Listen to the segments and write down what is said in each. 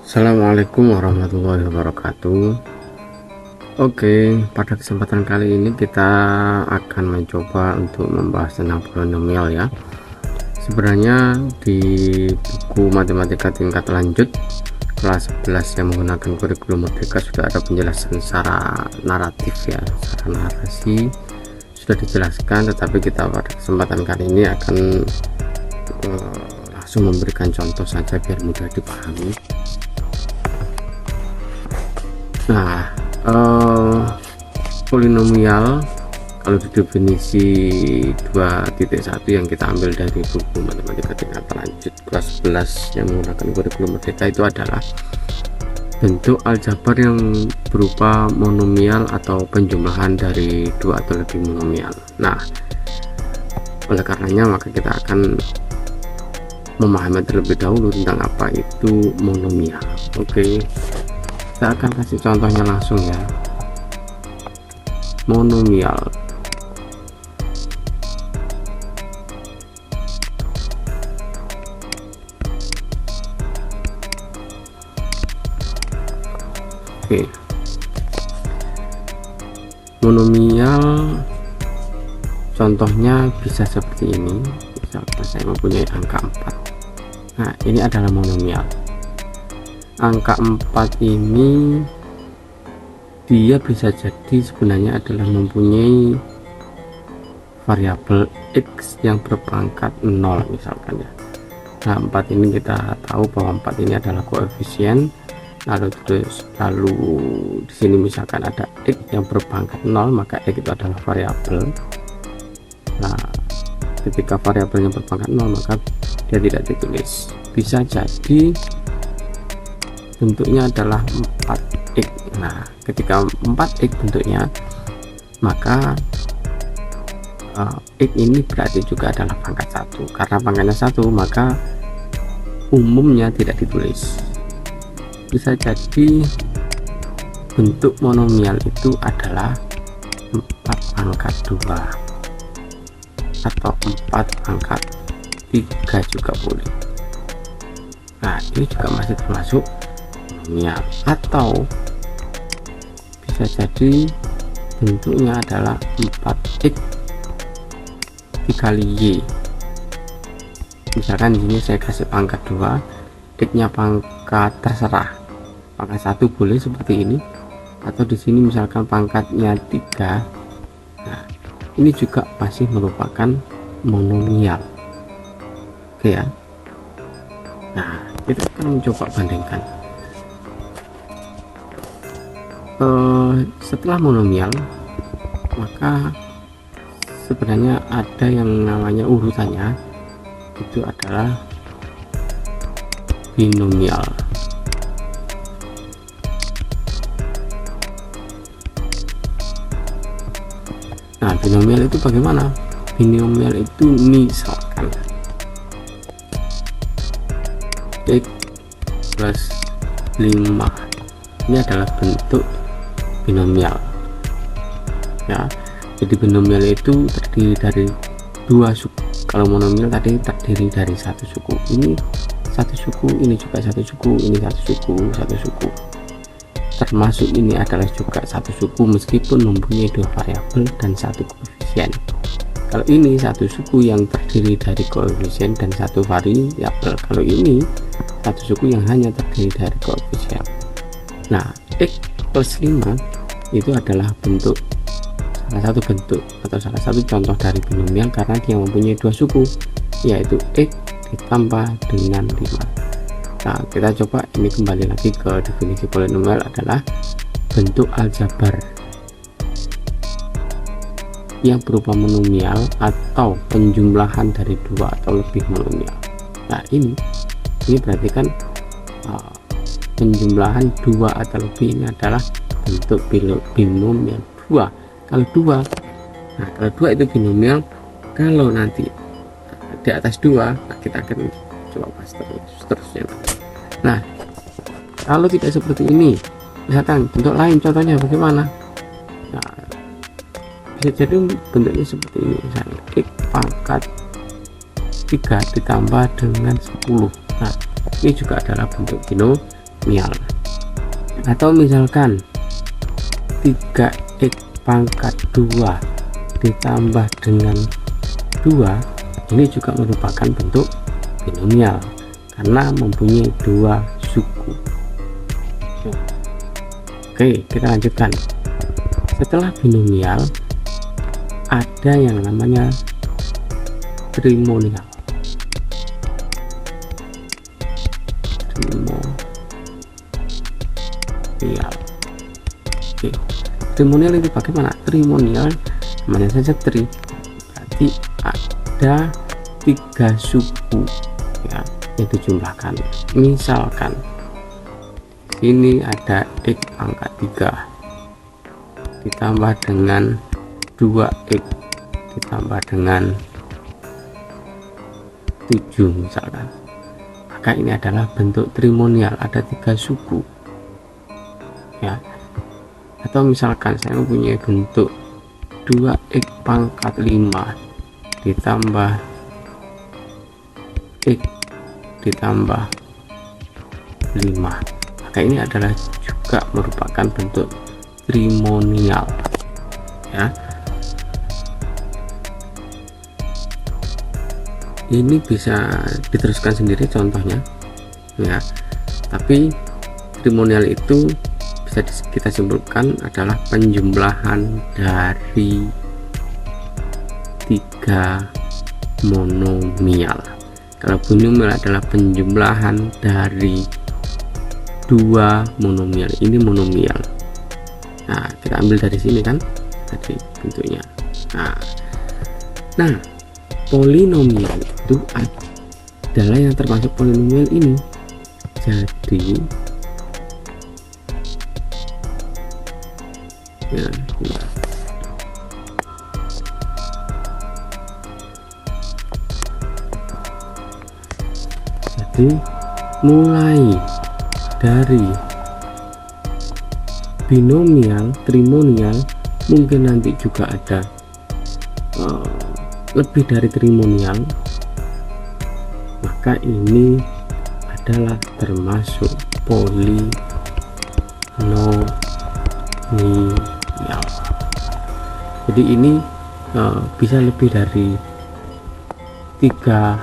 Assalamualaikum warahmatullahi wabarakatuh. Oke, pada kesempatan kali ini kita akan mencoba untuk membahas tentang polinomial ya. Sebenarnya di buku matematika tingkat lanjut kelas 11 yang menggunakan kurikulum merdeka sudah ada penjelasan secara naratif ya, secara narasi sudah dijelaskan, tetapi kita pada kesempatan kali ini akan langsung memberikan contoh saja biar mudah dipahami. Nah, polinomial kalau di definisi 2.1 yang kita ambil dari buku matematika tingkat lanjut kelas 11 yang menggunakan kurikulum merdeka itu adalah bentuk aljabar yang berupa monomial atau penjumlahan dari dua atau lebih monomial. Nah, oleh karenanya maka kita akan memahami terlebih dahulu tentang apa itu monomial. Oke, kita akan kasih contohnya langsung ya. Monomial. Oke. Monomial contohnya bisa seperti ini. Misalkan saya mempunyai angka 4. Nah, ini adalah monomial. Angka 4 ini dia bisa jadi sebenarnya adalah mempunyai variabel X yang berpangkat 0 misalkan ya. Nah, 4 ini kita tahu bahwa 4 ini adalah koefisien, lalu di sini misalkan ada X yang berpangkat 0, maka X itu adalah variabel. Nah, ketika variabelnya berpangkat 0 maka dia tidak ditulis. Bisa jadi bentuknya adalah 4x. Nah, ketika 4x bentuknya, maka x ini berarti juga adalah pangkat 1. Karena pangkatnya 1, maka umumnya tidak ditulis. Bisa jadi bentuk monomial itu adalah 4 pangkat 2 atau 4 pangkat 3 juga boleh. Nah, ini juga masih termasuk monomial. Atau bisa jadi bentuknya adalah 4x dikali y. Misalkan di sini saya kasih pangkat 2, x nya pangkat terserah, pangkat 1 boleh seperti ini, atau di sini misalkan pangkatnya 3. Nah, ini juga masih merupakan monomial. Oke ya. Nah, kita akan mencoba bandingkan. Setelah monomial, maka sebenarnya ada yang namanya urutannya itu adalah binomial. Nah, binomial itu bagaimana? Binomial itu misalkan x plus 5 ini adalah bentuk binomial ya. Jadi binomial itu terdiri dari dua suku. Kalau monomial tadi terdiri dari satu suku. Ini satu suku, ini juga satu suku, ini satu suku, satu suku. Termasuk ini adalah juga satu suku meskipun mempunyai dua variabel dan satu koefisien. Kalau ini satu suku yang terdiri dari koefisien dan satu variabel. Kalau ini satu suku yang hanya terdiri dari koefisien. Nah, x plus 5 itu adalah salah satu bentuk atau salah satu contoh dari binomial karena dia mempunyai dua suku, yaitu x ditambah dengan 5. Nah, kita coba ini kembali lagi ke definisi polinomial adalah bentuk aljabar yang berupa monomial atau penjumlahan dari dua atau lebih monomial. Nah, ini berarti kan penjumlahan dua atau lebih ini adalah bentuk binomial 2. Kalau 2, nah kalau 2 itu binomial. Kalau nanti di atas 2, nah kita akan coba bahas seterusnya. Nah, kalau tidak seperti ini, misalkan bentuk lain, contohnya bagaimana? Nah, bisa jadi bentuknya seperti ini, misalnya x pangkat 3 ditambah dengan 10. Nah, ini juga adalah bentuk polinomial. Atau misalkan 3x pangkat 2 ditambah dengan 2, ini juga merupakan bentuk binomial karena mempunyai 2 suku. Oke, kita lanjutkan. Setelah binomial ada yang namanya trimonial. Oke, trimonial itu bagaimana? Trimonial namanya saja tri, berarti ada 3 suku ya yang dijumlahkan. Misalkan ini ada x pangkat 3 ditambah dengan 2x ditambah dengan 7 misalkan, maka ini adalah bentuk trimonial, ada 3 suku ya. Atau misalkan saya mempunyai bentuk 2x pangkat 5 ditambah x ditambah 5, maka ini adalah juga merupakan bentuk trimonial ya. Ini bisa diteruskan sendiri contohnya ya, tapi trimonial itu bisa kita simpulkan adalah penjumlahan dari 3 monomial. Kalau binomial adalah penjumlahan dari 2 monomial, ini monomial. Nah, kita ambil dari sini kan tadi bentuknya. Nah, polinomial itu adalah yang termasuk polinomial ini. Jadi ya, jadi mulai dari binomial, trimonial, mungkin nanti juga ada lebih dari trimonial, maka ini adalah termasuk polinomial. Jadi ini bisa lebih dari 3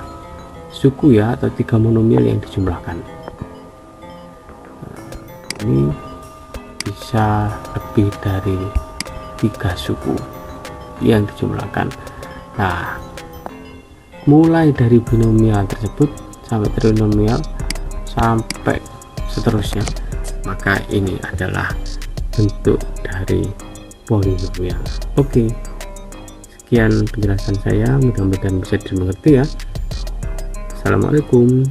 suku ya, atau 3 monomial yang dijumlahkan. Ini bisa lebih dari 3 suku yang dijumlahkan. Nah, mulai dari binomial tersebut sampai trinomial sampai seterusnya, maka ini adalah bentuk dari polinomial. Oke, sekian penjelasan saya, mudah-mudahan bisa dimengerti ya. Assalamualaikum.